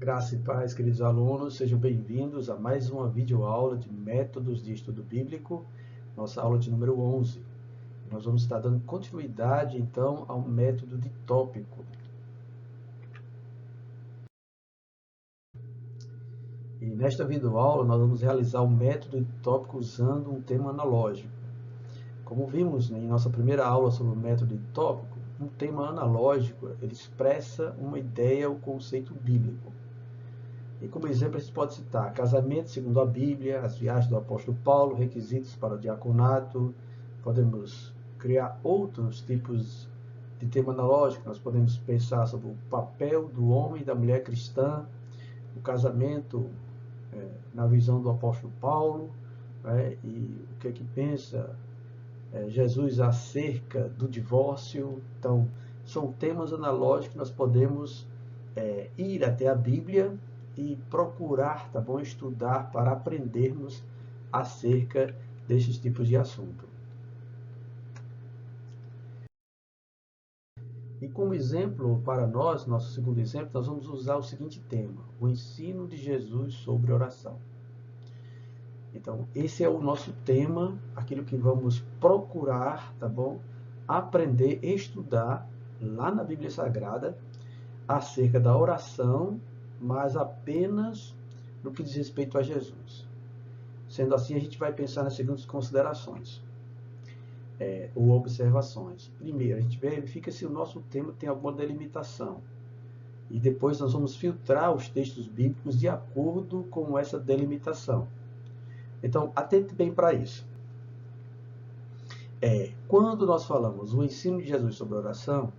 Graça e paz, queridos alunos, sejam bem-vindos a mais uma videoaula de métodos de estudo bíblico, nossa aula de número 11. Nós vamos estar dando continuidade, então, ao método de tópico. E nesta videoaula, nós vamos realizar o método de tópico usando um tema analógico. Como vimos em nossa primeira aula sobre o método de tópico, um tema analógico, ele expressa uma ideia ou conceito bíblico. E como exemplo, a gente pode citar casamento segundo a Bíblia, as viagens do apóstolo Paulo, requisitos para o diaconato. Podemos criar outros tipos de tema analógico. Nós podemos pensar sobre o papel do homem e da mulher cristã, o casamento na visão do apóstolo Paulo, e o que é que pensa Jesus acerca do divórcio. Então, são temas analógicos que nós podemos ir até a Bíblia e procurar, tá bom, estudar para aprendermos acerca desses tipos de assunto. E como exemplo para nós, nosso segundo exemplo, nós vamos usar o seguinte tema: o ensino de Jesus sobre oração. Então, esse é o nosso tema, aquilo que vamos procurar, tá bom, aprender, estudar lá na Bíblia Sagrada acerca da oração, mas apenas no que diz respeito a Jesus. Sendo assim, a gente vai pensar nas seguintes considerações ou observações. Primeiro, a gente verifica se o nosso tema tem alguma delimitação. E depois nós vamos filtrar os textos bíblicos de acordo com essa delimitação. Então, atente bem para isso. Quando nós falamos o ensino de Jesus sobre oração,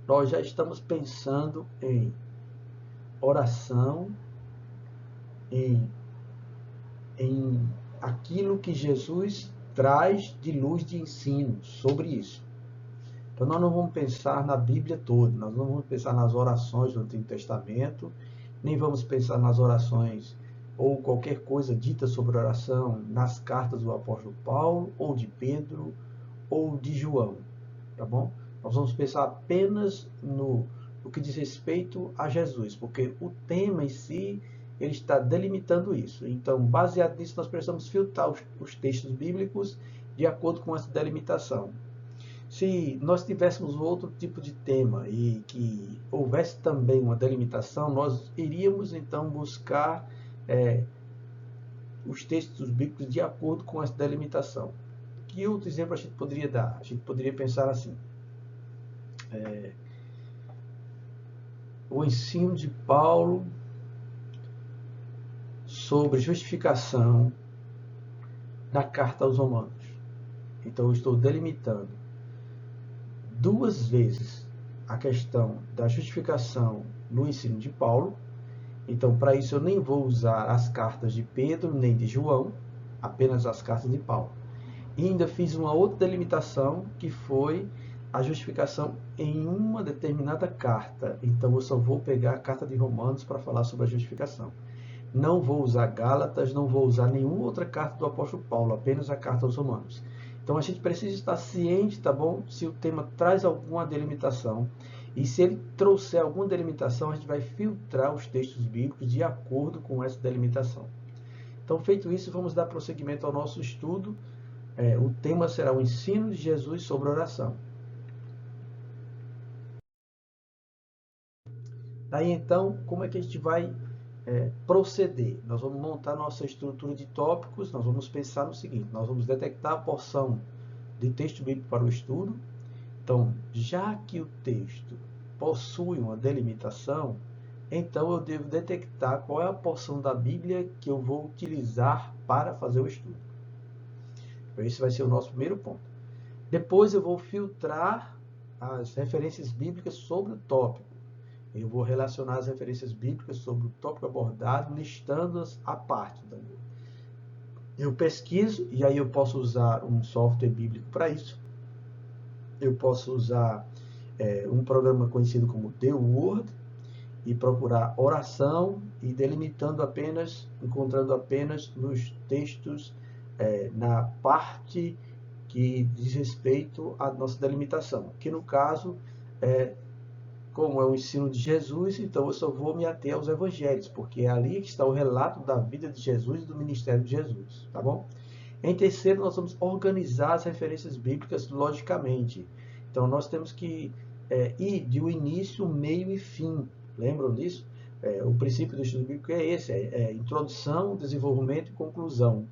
nós já estamos pensando em oração, em aquilo que Jesus traz de luz de ensino sobre isso. Então, nós não vamos pensar na Bíblia toda, nós não vamos pensar nas orações do Antigo Testamento, nem vamos pensar nas orações ou qualquer coisa dita sobre oração nas cartas do apóstolo Paulo, ou de Pedro, ou de João, tá bom? Nós vamos pensar apenas no que diz respeito a Jesus, porque o tema em si, ele está delimitando isso. Então, baseado nisso, nós precisamos filtrar os textos bíblicos de acordo com essa delimitação. Se nós tivéssemos outro tipo de tema e que houvesse também uma delimitação, nós iríamos então buscar os textos bíblicos de acordo com essa delimitação. Que outro exemplo a gente poderia dar? A gente poderia pensar assim: o ensino de Paulo sobre justificação na carta aos Romanos. Então, eu estou delimitando duas vezes a questão da justificação no ensino de Paulo. Então, para isso, eu nem vou usar as cartas de Pedro nem de João, apenas as cartas de Paulo. E ainda fiz uma outra delimitação, que foi a justificação em uma determinada carta. Então, eu só vou pegar a carta de Romanos para falar sobre a justificação. Não vou usar Gálatas, não vou usar nenhuma outra carta do apóstolo Paulo, apenas a carta aos Romanos. Então, a gente precisa estar ciente, tá bom? Se o tema traz alguma delimitação. E se ele trouxer alguma delimitação, a gente vai filtrar os textos bíblicos de acordo com essa delimitação. Então, feito isso, vamos dar prosseguimento ao nosso estudo. O tema será o ensino de Jesus sobre oração. Daí, então, como é que a gente vai proceder? Nós vamos montar nossa estrutura de tópicos. Nós vamos pensar no seguinte: nós vamos detectar a porção de texto bíblico para o estudo. Então, já que o texto possui uma delimitação, então eu devo detectar qual é a porção da Bíblia que eu vou utilizar para fazer o estudo. Então, esse vai ser o nosso primeiro ponto. Depois eu vou filtrar as referências bíblicas sobre o tópico. Eu vou relacionar as referências bíblicas sobre o tópico abordado, listando-as à parte. Eu pesquiso, e aí eu posso usar um software bíblico para isso. Eu posso usar um programa conhecido como The Word e procurar oração e delimitando apenas, encontrando apenas nos textos na parte que diz respeito à nossa delimitação, que no caso como é o ensino de Jesus, então eu só vou me ater aos evangelhos, porque é ali que está o relato da vida de Jesus e do ministério de Jesus, tá bom? Em terceiro, nós vamos organizar as referências bíblicas logicamente. Então, nós temos que ir de um início, meio e fim. Lembram disso? O princípio do estudo bíblico é esse, introdução, desenvolvimento e conclusão.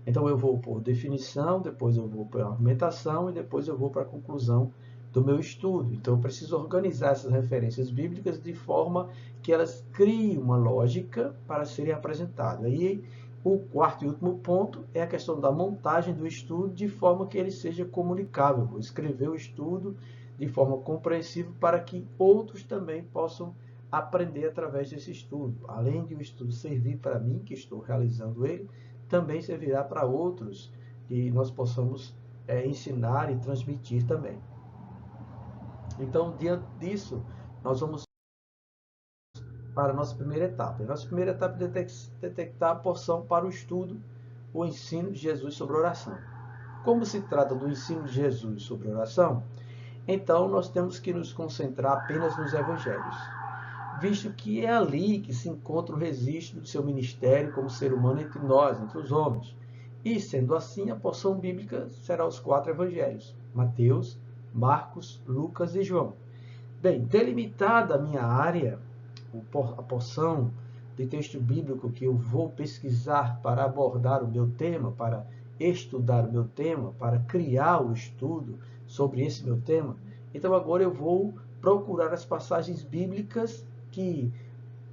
Então, eu vou por definição, depois eu vou para a argumentação e depois eu vou para a conclusão do meu estudo. Então, eu preciso organizar essas referências bíblicas de forma que elas criem uma lógica para serem apresentadas. Aí, o quarto e último ponto é a questão da montagem do estudo de forma que ele seja comunicável. Vou escrever o estudo de forma compreensível para que outros também possam aprender através desse estudo. Além de o estudo servir para mim, que estou realizando ele, também servirá para outros e nós possamos ensinar e transmitir também. Então, diante disso, nós vamos para a nossa primeira etapa. A nossa primeira etapa é detectar a porção para o estudo, o ensino de Jesus sobre oração. Como se trata do ensino de Jesus sobre oração, então nós temos que nos concentrar apenas nos evangelhos, visto que é ali que se encontra o registro do seu ministério como ser humano entre nós, entre os homens. E, sendo assim, a porção bíblica será os 4 evangelhos: Mateus, Marcos, Lucas e João. Bem, delimitada a minha área, a porção de texto bíblico que eu vou pesquisar para abordar o meu tema, para estudar o meu tema, para criar o estudo sobre esse meu tema, então agora eu vou procurar as passagens bíblicas que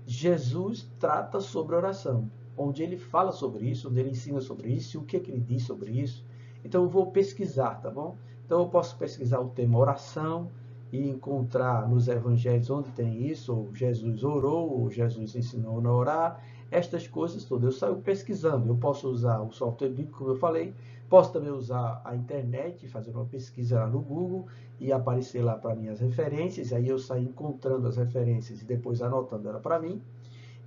Jesus trata sobre oração, onde ele fala sobre isso, onde ele ensina sobre isso, e o que ele diz sobre isso. Então eu vou pesquisar, tá bom? Então eu posso pesquisar o tema oração e encontrar nos evangelhos onde tem isso, ou Jesus orou, ou Jesus ensinou a orar, estas coisas todas. Eu saio pesquisando, eu posso usar o software bíblico, como eu falei, posso também usar a internet, fazer uma pesquisa lá no Google e aparecer lá para mim as referências, aí eu saio encontrando as referências e depois anotando ela para mim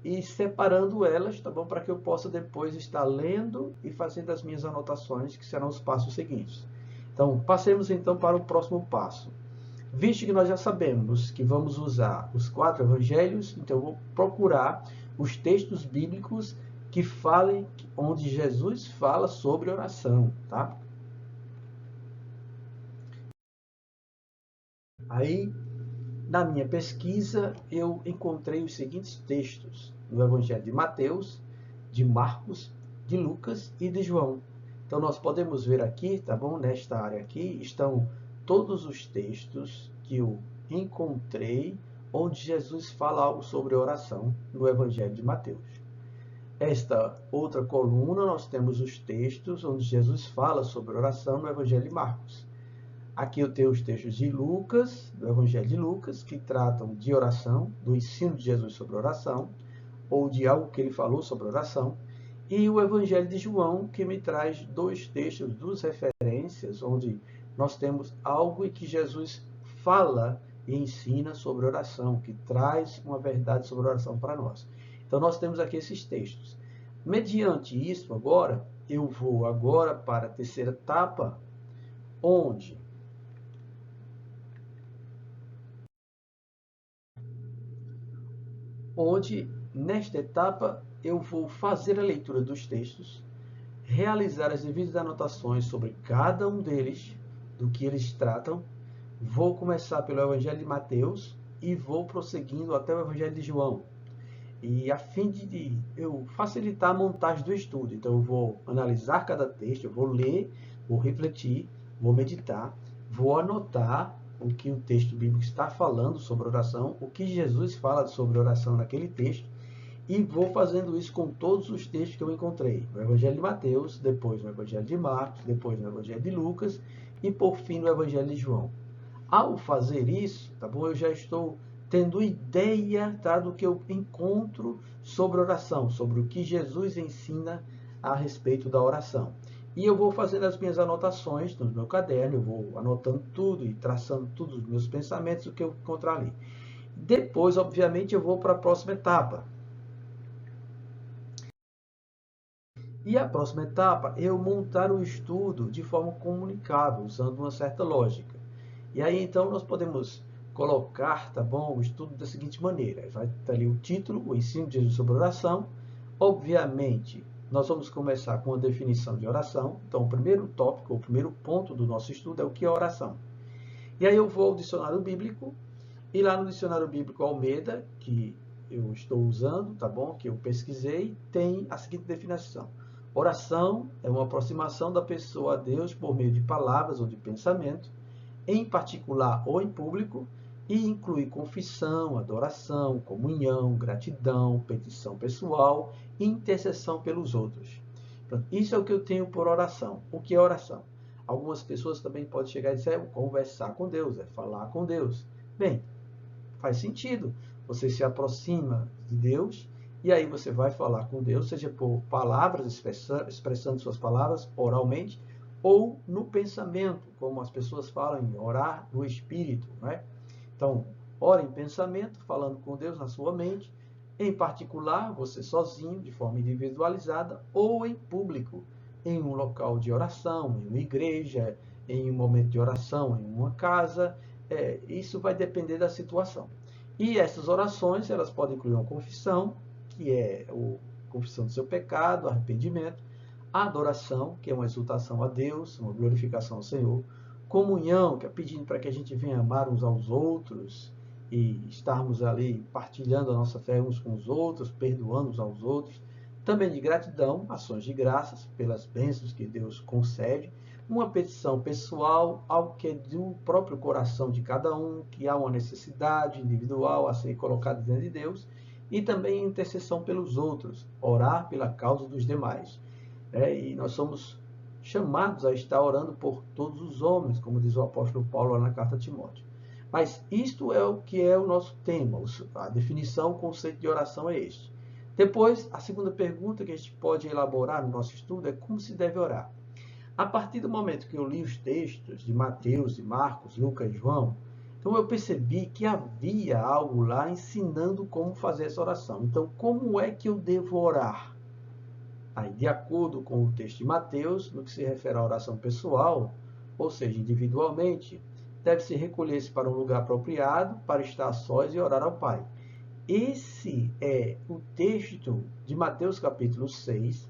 e separando elas, tá bom? Para que eu possa depois estar lendo e fazendo as minhas anotações, que serão os passos seguintes. Então, passemos então para o próximo passo. Visto que nós já sabemos que vamos usar os 4 evangelhos, então eu vou procurar os textos bíblicos que falem, onde Jesus fala sobre oração, tá? Aí, na minha pesquisa, eu encontrei os seguintes textos no Evangelho de Mateus, de Marcos, de Lucas e de João. Então, nós podemos ver aqui, tá bom? Nesta área aqui, estão todos os textos que eu encontrei onde Jesus fala algo sobre oração no Evangelho de Mateus. Esta outra coluna, nós temos os textos onde Jesus fala sobre oração no Evangelho de Marcos. Aqui eu tenho os textos de Lucas, do Evangelho de Lucas, que tratam de oração, do ensino de Jesus sobre oração, ou de algo que ele falou sobre oração, e o Evangelho de João, que me traz 2 textos, 2 referências, onde nós temos algo em que Jesus fala e ensina sobre oração, que traz uma verdade sobre oração para nós. Então nós temos aqui esses textos. Mediante isso, agora, eu vou agora para a terceira etapa, onde nesta etapa eu vou fazer a leitura dos textos, realizar as devidas anotações sobre cada um deles, do que eles tratam. Vou começar pelo Evangelho de Mateus e vou prosseguindo até o Evangelho de João. E a fim de eu facilitar a montagem do estudo. Então eu vou analisar cada texto, eu vou ler, vou refletir, vou meditar, vou anotar o que o texto bíblico está falando sobre oração, o que Jesus fala sobre oração naquele texto, e vou fazendo isso com todos os textos que eu encontrei. No Evangelho de Mateus, depois no Evangelho de Marcos, depois no Evangelho de Lucas e por fim no Evangelho de João. Ao fazer isso, tá bom? Eu já estou tendo ideia, tá, do que eu encontro sobre oração, sobre o que Jesus ensina a respeito da oração. E eu vou fazendo as minhas anotações no meu caderno, eu vou anotando tudo e traçando todos os meus pensamentos, o que eu encontrar ali. Depois, obviamente, eu vou para a próxima etapa. E a próxima etapa é eu montar o estudo de forma comunicável, usando uma certa lógica. E aí, então, nós podemos colocar, tá bom, o estudo da seguinte maneira. Vai estar ali o título, o ensino de Jesus sobre oração. Obviamente, nós vamos começar com a definição de oração. Então, o primeiro tópico, o primeiro ponto do nosso estudo é o que é oração. E aí eu vou ao dicionário bíblico, e lá no dicionário bíblico Almeida, que eu estou usando, tá bom? Que eu pesquisei, tem a seguinte definição. Oração é uma aproximação da pessoa a Deus por meio de palavras ou de pensamento, em particular ou em público, e inclui confissão, adoração, comunhão, gratidão, petição pessoal e intercessão pelos outros. Então, isso é o que eu tenho por oração. O que é oração? Algumas pessoas também podem chegar e dizer, é conversar com Deus, é falar com Deus. Bem, faz sentido. Você se aproxima de Deus e aí você vai falar com Deus, seja por palavras, expressando suas palavras oralmente, ou no pensamento, como as pessoas falam em orar no Espírito, né? Então, ora em pensamento, falando com Deus na sua mente, em particular, você sozinho, de forma individualizada, ou em público, em um local de oração, em uma igreja, em um momento de oração, em uma casa. Isso vai depender da situação. E essas orações, elas podem incluir uma confissão, que é a confissão do seu pecado, arrependimento, a adoração, que é uma exultação a Deus, uma glorificação ao Senhor, comunhão, que é pedindo para que a gente venha amar uns aos outros e estarmos ali partilhando a nossa fé uns com os outros, perdoando uns aos outros, também de gratidão, ações de graças pelas bênçãos que Deus concede, uma petição pessoal, algo que é do próprio coração de cada um, que há uma necessidade individual a ser colocada diante de Deus, e também intercessão pelos outros, orar pela causa dos demais. E nós somos chamados a estar orando por todos os homens, como diz o apóstolo Paulo lá na carta a Timóteo. Mas isto é o que é o nosso tema, a definição, o conceito de oração é este. Depois, a segunda pergunta que a gente pode elaborar no nosso estudo é como se deve orar. A partir do momento que eu li os textos de Mateus, de Marcos, Lucas e João, então eu percebi que havia algo lá ensinando como fazer essa oração. Então, como é que eu devo orar? Aí, de acordo com o texto de Mateus, no que se refere à oração pessoal, ou seja, individualmente, deve-se recolher-se para um lugar apropriado, para estar a sós e orar ao Pai. Esse é o texto de Mateus capítulo 6,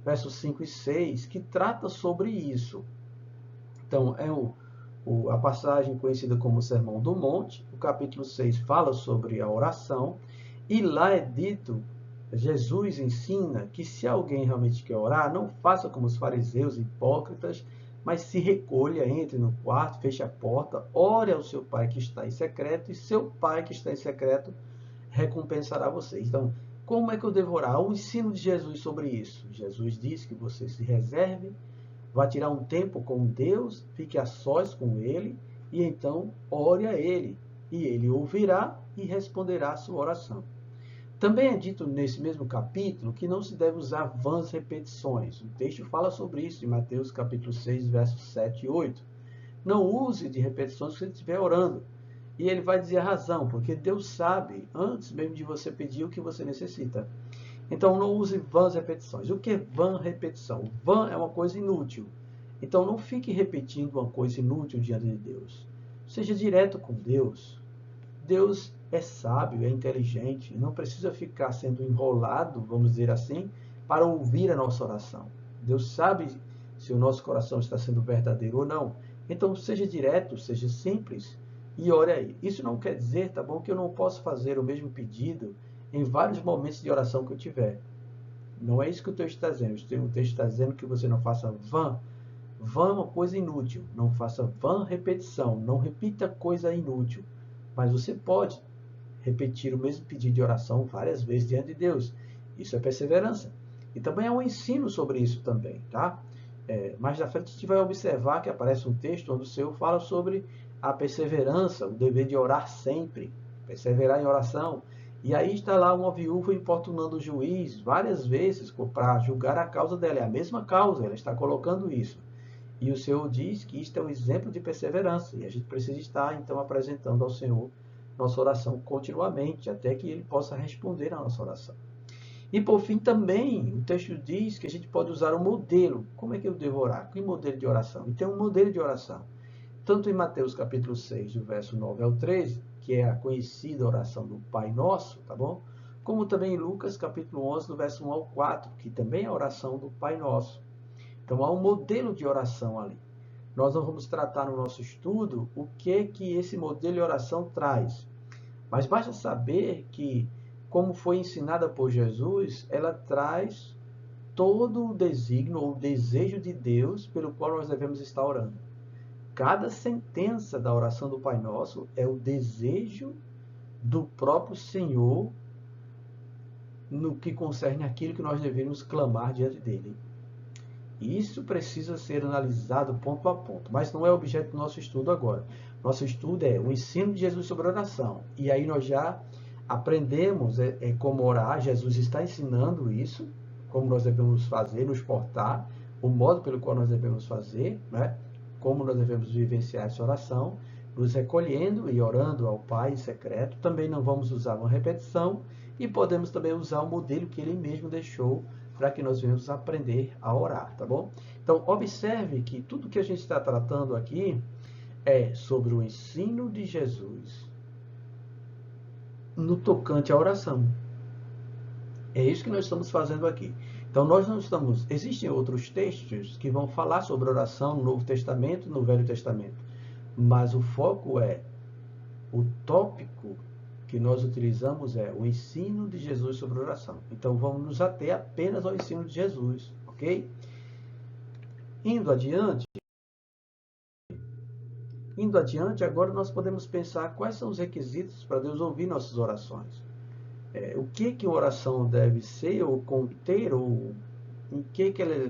versos 5 e 6, que trata sobre isso. Então, é a passagem conhecida como Sermão do Monte. O capítulo 6 fala sobre a oração, e lá é dito, Jesus ensina que se alguém realmente quer orar, não faça como os fariseus hipócritas, mas se recolha, entre no quarto, feche a porta, ore ao seu Pai que está em secreto, e seu Pai que está em secreto recompensará vocês. Então, como é que eu devo orar? O ensino de Jesus sobre isso. Jesus diz que você se reserve, vai tirar um tempo com Deus, fique a sós com Ele, e então ore a Ele, e Ele ouvirá e responderá a sua oração. Também é dito nesse mesmo capítulo que não se deve usar vãs repetições. O texto fala sobre isso em Mateus capítulo 6, versos 7 e 8. Não use de repetições se você estiver orando. E ele vai dizer a razão, porque Deus sabe, antes mesmo de você pedir, o que você necessita. Então, não use vãs repetições. O que é vã repetição? Vã é uma coisa inútil. Então, não fique repetindo uma coisa inútil diante de Deus. Seja direto com Deus. Deus é sábio, é inteligente, não precisa ficar sendo enrolado, vamos dizer assim, para ouvir a nossa oração. Deus sabe se o nosso coração está sendo verdadeiro ou não. Então, seja direto, seja simples e ore aí. Isso não quer dizer, tá bom, que eu não posso fazer o mesmo pedido em vários momentos de oração que eu tiver. Não é isso que o texto está dizendo. O texto está dizendo que você não faça vã. Vã é uma coisa inútil. Não faça vã repetição. Não repita coisa inútil. Mas você pode repetir o mesmo pedido de oração várias vezes diante de Deus. Isso é perseverança. E também há um ensino sobre isso também, tá? Mais na frente a gente vai observar que aparece um texto onde o Senhor fala sobre a perseverança, o dever de orar sempre, perseverar em oração. E aí está lá uma viúva importunando o juiz várias vezes para julgar a causa dela. É a mesma causa, ela está colocando isso. E o Senhor diz que isto é um exemplo de perseverança. E a gente precisa estar, então, apresentando ao Senhor nossa oração continuamente, até que Ele possa responder à nossa oração. E, por fim, também, o texto diz que a gente pode usar um modelo. Como é que eu devo orar? Que modelo de oração? E tem um modelo de oração. tanto em Mateus capítulo 6, do verso 9 ao 13, que é a conhecida oração do Pai Nosso, tá bom? Como também em Lucas capítulo 11, do verso 1 ao 4, que também é a oração do Pai Nosso. Então há um modelo de oração ali. Nós não vamos tratar no nosso estudo o que esse modelo de oração traz. Mas basta saber que, como foi ensinada por Jesus, ela traz todo o desígnio ou o desejo de Deus pelo qual nós devemos estar orando. Cada sentença da oração do Pai Nosso é o desejo do próprio Senhor no que concerne aquilo que nós devemos clamar diante dele. E isso precisa ser analisado ponto a ponto, mas não é objeto do nosso estudo agora. Nosso estudo é o ensino de Jesus sobre oração. E aí nós já aprendemos como orar, Jesus está ensinando isso, como nós devemos fazer, nos portar, o modo pelo qual nós devemos fazer, né? Como nós devemos vivenciar essa oração, nos recolhendo e orando ao Pai em secreto. Também não vamos usar uma repetição e podemos também usar o modelo que ele mesmo deixou para que nós venhamos aprender a orar, tá bom? Então, observe que tudo que a gente está tratando aqui é sobre o ensino de Jesus no tocante à oração. É isso que nós estamos fazendo aqui. Então, nós não estamos... Existem outros textos que vão falar sobre oração no Novo Testamento e no Velho Testamento, mas o foco é o tópico que nós utilizamos é o ensino de Jesus sobre oração. Então, vamos nos ater apenas ao ensino de Jesus, ok? Indo adiante, agora nós podemos pensar quais são os requisitos para Deus ouvir nossas orações. O que uma oração deve ser, ou conter, ou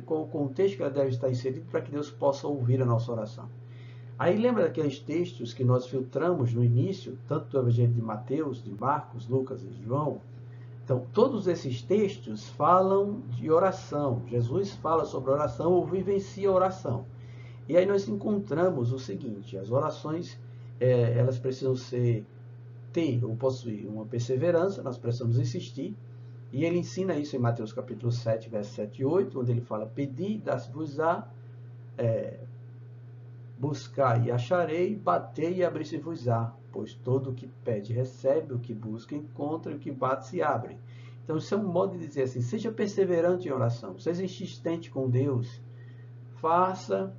qual o contexto que ela deve estar inserida para que Deus possa ouvir a nossa oração. Aí lembra daqueles textos que nós filtramos no início, tanto do Evangelho de Mateus, de Marcos, Lucas e João? Então, todos esses textos falam de oração. Jesus fala sobre oração ou vivencia a oração. E aí nós encontramos o seguinte: as orações, elas precisam ter ou possuir uma perseverança, nós precisamos insistir. E ele ensina isso em Mateus capítulo 7, verso 7 e 8, onde ele fala: pedi, dá-se-vos-á, buscai e acharei, batei e abri-se-vos-á, pois todo o que pede recebe, o que busca encontra, e o que bate se abre. Então, isso é um modo de dizer assim: seja perseverante em oração, seja insistente com Deus, faça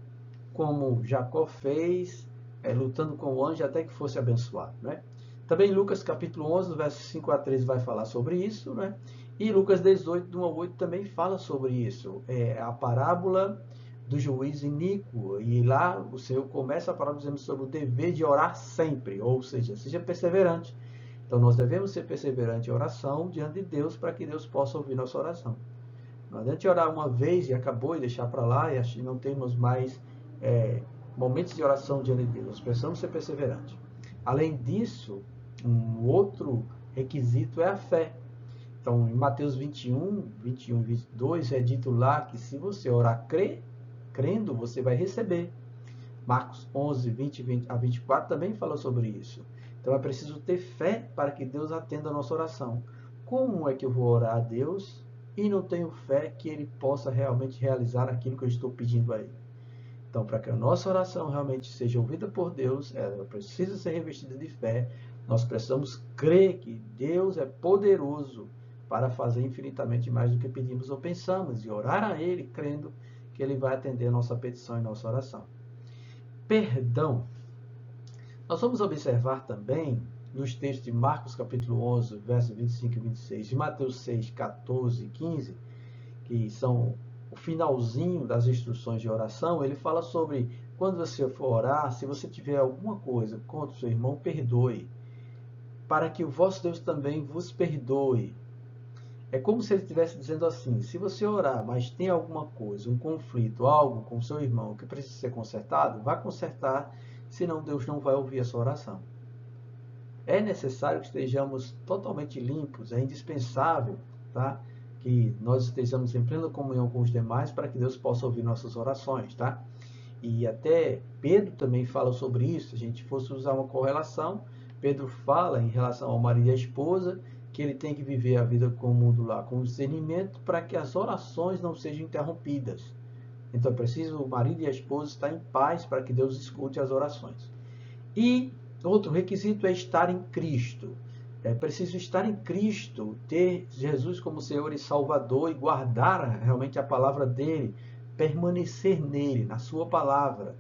como Jacó fez, lutando com o anjo até que fosse abençoado, né? Também Lucas capítulo 11, do verso 5 a 13 vai falar sobre isso, né? E Lucas 18, do 1 a 8 também fala sobre isso. É a parábola do juiz iníquo, e lá o Senhor começa a parábola dizendo sobre o dever de orar sempre, ou seja, seja perseverante. Então nós devemos ser perseverantes em oração diante de Deus para que Deus possa ouvir nossa oração. Não adianta orar uma vez e acabou e deixar para lá e não temos mais momentos de oração diante de Deus. Nós precisamos ser perseverantes. Além disso, um outro requisito é a fé. Então, em Mateus 21 e 22, é dito lá que se você orar crendo, você vai receber. Marcos 11, 20 a 24 também fala sobre isso. Então, é preciso ter fé para que Deus atenda a nossa oração. Como é que eu vou orar a Deus e não tenho fé que Ele possa realmente realizar aquilo que eu estou pedindo a Ele? Então, para que a nossa oração realmente seja ouvida por Deus, ela precisa ser revestida de fé. Nós precisamos crer que Deus é poderoso para fazer infinitamente mais do que pedimos ou pensamos, e orar a Ele crendo que Ele vai atender a nossa petição e nossa oração. Perdão. Nós vamos observar também nos textos de Marcos capítulo 11, versos 25 e 26, de Mateus 6, 14 e 15, que são o finalzinho das instruções de oração. Ele fala sobre quando você for orar, se você tiver alguma coisa contra o seu irmão, perdoe, para que o vosso Deus também vos perdoe. É como se ele estivesse dizendo assim: se você orar, mas tem alguma coisa, um conflito, algo com o seu irmão que precisa ser consertado, vá consertar, senão Deus não vai ouvir a sua oração. É necessário que estejamos totalmente limpos, é indispensável, tá? Que nós estejamos em plena comunhão com os demais para que Deus possa ouvir nossas orações, tá? E até Pedro também fala sobre isso. Se a gente fosse usar uma correlação, Pedro fala em relação ao marido e à esposa, que ele tem que viver a vida com o mundo lá com discernimento para que as orações não sejam interrompidas. Então é preciso o marido e a esposa estar em paz para que Deus escute as orações. E outro requisito é estar em Cristo. É preciso estar em Cristo, ter Jesus como Senhor e Salvador e guardar realmente a palavra dele, permanecer nele, na sua palavra.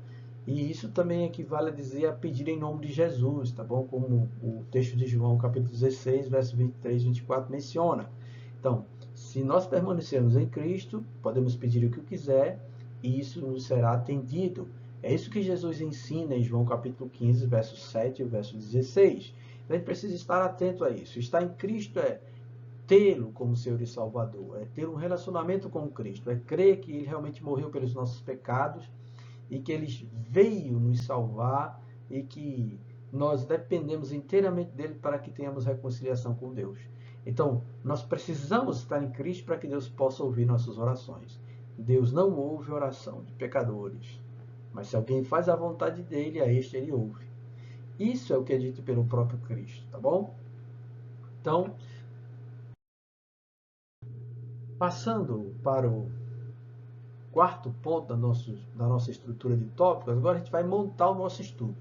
E isso também equivale a dizer a pedir em nome de Jesus, tá bom? Como o texto de João, capítulo 16, verso 23 e 24 menciona. Então, se nós permanecermos em Cristo, podemos pedir o que quiser e isso nos será atendido. É isso que Jesus ensina em João capítulo 15, verso 7 e verso 16. Então, a gente precisa estar atento a isso. Estar em Cristo é tê-lo como Senhor e Salvador, é ter um relacionamento com Cristo, é crer que Ele realmente morreu pelos nossos pecados e que Ele veio nos salvar e que nós dependemos inteiramente dele para que tenhamos reconciliação com Deus. Então, nós precisamos estar em Cristo para que Deus possa ouvir nossas orações. Deus não ouve oração de pecadores, mas se alguém faz a vontade dele, a este ele ouve. Isso é o que é dito pelo próprio Cristo, tá bom? Então, passando para o quarto ponto da nossa estrutura de tópicos, agora a gente vai montar o nosso estudo.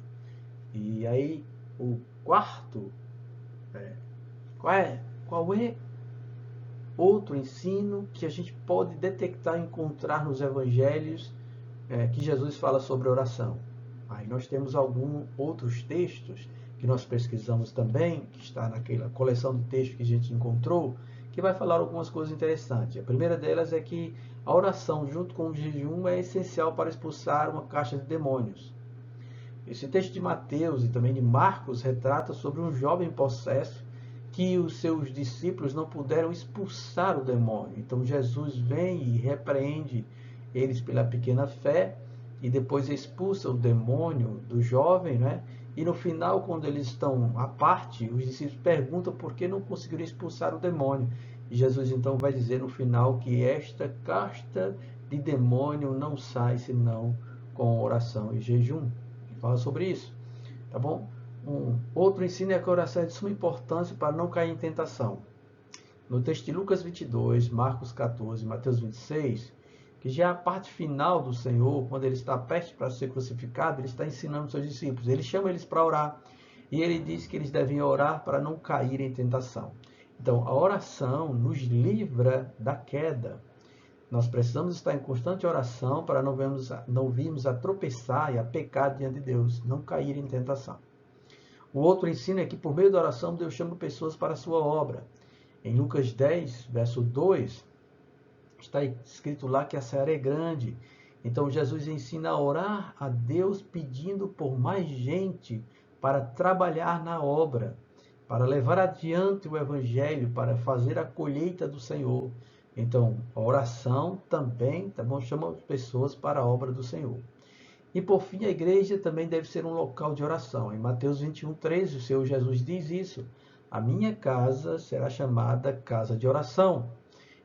E aí, o quarto, qual é outro ensino que a gente pode detectar e encontrar nos evangelhos que Jesus fala sobre oração? Aí nós temos alguns outros textos que nós pesquisamos também, que está naquela coleção de textos que a gente encontrou, que vai falar algumas coisas interessantes. A primeira delas é que a oração, junto com o jejum, é essencial para expulsar uma caixa de demônios. Esse texto de Mateus e também de Marcos retrata sobre um jovem possesso que os seus discípulos não puderam expulsar o demônio. Então Jesus vem e repreende eles pela pequena fé e depois expulsa o demônio do jovem, né? E no final, quando eles estão à parte, os discípulos perguntam por que não conseguiram expulsar o demônio. E Jesus então vai dizer no final que esta casta de demônio não sai senão com oração e jejum. Ele fala sobre isso, tá bom? Outro ensino é que a oração é de suma importância para não cair em tentação. No texto de Lucas 22, Marcos 14, Mateus 26, que já é a parte final do Senhor, quando ele está prestes para ser crucificado, ele está ensinando seus discípulos. Ele chama eles para orar e ele diz que eles devem orar para não cair em tentação. Então, a oração nos livra da queda. Nós precisamos estar em constante oração para não virmos a tropeçar e a pecar diante de Deus, não cair em tentação. O outro ensino é que por meio da oração Deus chama pessoas para a sua obra. Em Lucas 10, verso 2, está escrito lá que a seara é grande. Então Jesus ensina a orar a Deus pedindo por mais gente para trabalhar na obra, para levar adiante o evangelho, para fazer a colheita do Senhor. Então, a oração também, tá bom, chama pessoas para a obra do Senhor. E por fim, a igreja também deve ser um local de oração. Em Mateus 21:13, o Senhor Jesus diz isso: a minha casa será chamada casa de oração.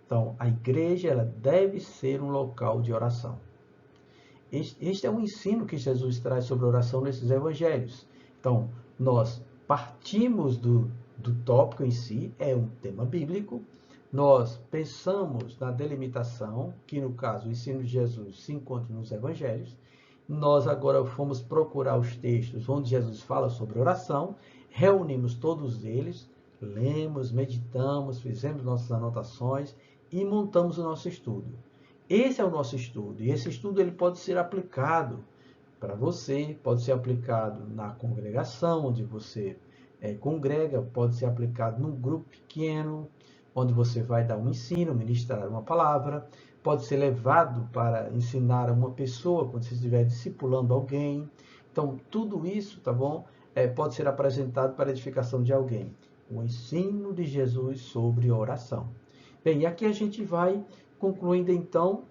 Então, a igreja ela deve ser um local de oração. Este é um ensino que Jesus traz sobre oração nesses evangelhos. Então, nós partimos do tópico em si, é um tema bíblico. Nós pensamos na delimitação, que no caso o ensino de Jesus se encontra nos evangelhos. Nós agora fomos procurar os textos onde Jesus fala sobre oração, reunimos todos eles, lemos, meditamos, fizemos nossas anotações e montamos o nosso estudo. Esse é o nosso estudo, e esse estudo ele pode ser aplicado para você, pode ser aplicado na congregação, onde você congrega, pode ser aplicado num grupo pequeno, onde você vai dar um ensino, ministrar uma palavra, pode ser levado para ensinar a uma pessoa, quando você estiver discipulando alguém. Então, tudo isso, tá bom? Pode ser apresentado para a edificação de alguém. O ensino de Jesus sobre oração. Bem, e aqui a gente vai concluindo, então,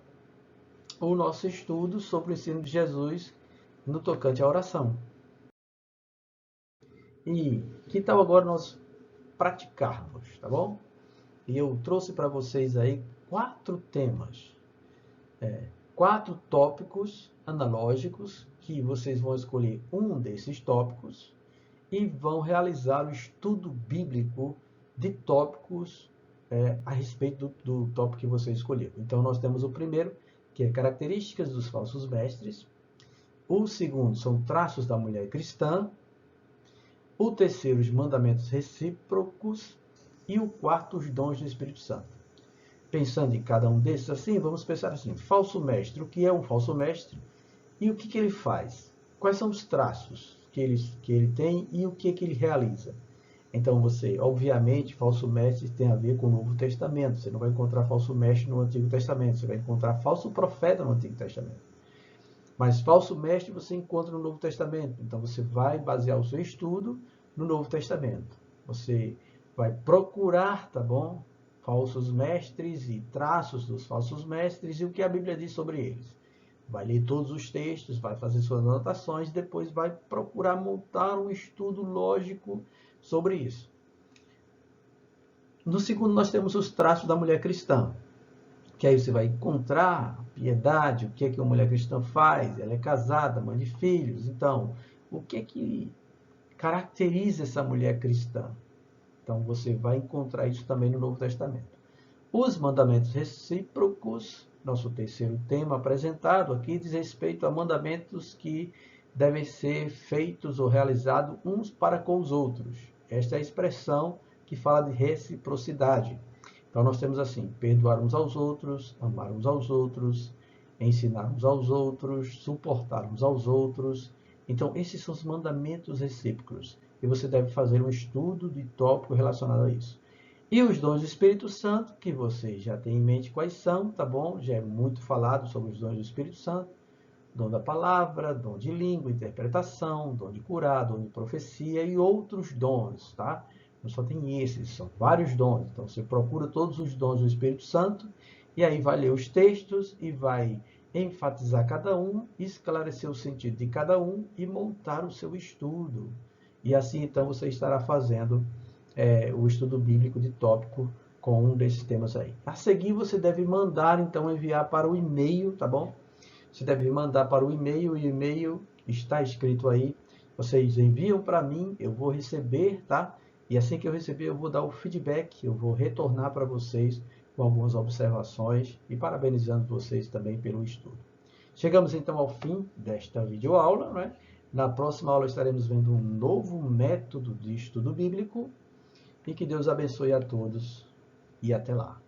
o nosso estudo sobre o ensino de Jesus no tocante à oração. E que tal agora nós praticarmos, tá bom? E eu trouxe para vocês aí 4 temas, 4 tópicos analógicos, que vocês vão escolher um desses tópicos e vão realizar o estudo bíblico de tópicos a respeito do tópico que você escolheu. Então, nós temos o primeiro, que é características dos falsos mestres. O segundo são traços da mulher cristã. O terceiro, os mandamentos recíprocos. E o quarto, os dons do Espírito Santo. Pensando em cada um desses assim, vamos pensar assim, falso mestre, o que é um falso mestre e o que ele faz? Quais são os traços que ele tem e o que ele realiza? Então você, obviamente, falso mestre tem a ver com o Novo Testamento. Você não vai encontrar falso mestre no Antigo Testamento, você vai encontrar falso profeta no Antigo Testamento. Mas falso mestre você encontra no Novo Testamento. Então você vai basear o seu estudo no Novo Testamento. Você vai procurar, tá bom? Falsos mestres e traços dos falsos mestres e o que a Bíblia diz sobre eles. Vai ler todos os textos, vai fazer suas anotações, depois vai procurar montar um estudo lógico sobre isso. No segundo, nós temos os traços da mulher cristã, que aí você vai encontrar piedade, o que é que uma mulher cristã faz, ela é casada, mãe de filhos, então, o que é que caracteriza essa mulher cristã? Então, você vai encontrar isso também no Novo Testamento. Os mandamentos recíprocos, nosso terceiro tema apresentado aqui, diz respeito a mandamentos que devem ser feitos ou realizados uns para com os outros. Esta é a expressão que fala de reciprocidade. Então, nós temos assim, perdoar uns aos outros, amar uns aos outros, ensinar uns aos outros, suportar uns aos outros. Então, esses são os mandamentos recíprocos. E você deve fazer um estudo de tópico relacionado a isso. E os dons do Espírito Santo, que você já tem em mente quais são, tá bom? Já é muito falado sobre os dons do Espírito Santo. Dom da palavra, dom de língua, interpretação, dom de curar, dom de profecia e outros dons, tá? Não só tem esses, são vários dons. Então você procura todos os dons do Espírito Santo e aí vai ler os textos e vai enfatizar cada um, esclarecer o sentido de cada um e montar o seu estudo. E assim, então, você estará fazendo o estudo bíblico de tópico com um desses temas aí. A seguir, você deve mandar, então, enviar para o e-mail, tá bom? Você deve mandar para o e-mail, e o e-mail está escrito aí. Vocês enviam para mim, eu vou receber, tá? E assim que eu receber, eu vou dar o feedback, eu vou retornar para vocês com algumas observações e parabenizando vocês também pelo estudo. Chegamos então ao fim desta videoaula, né? Na próxima aula estaremos vendo um novo método de estudo bíblico e que Deus abençoe a todos e até lá.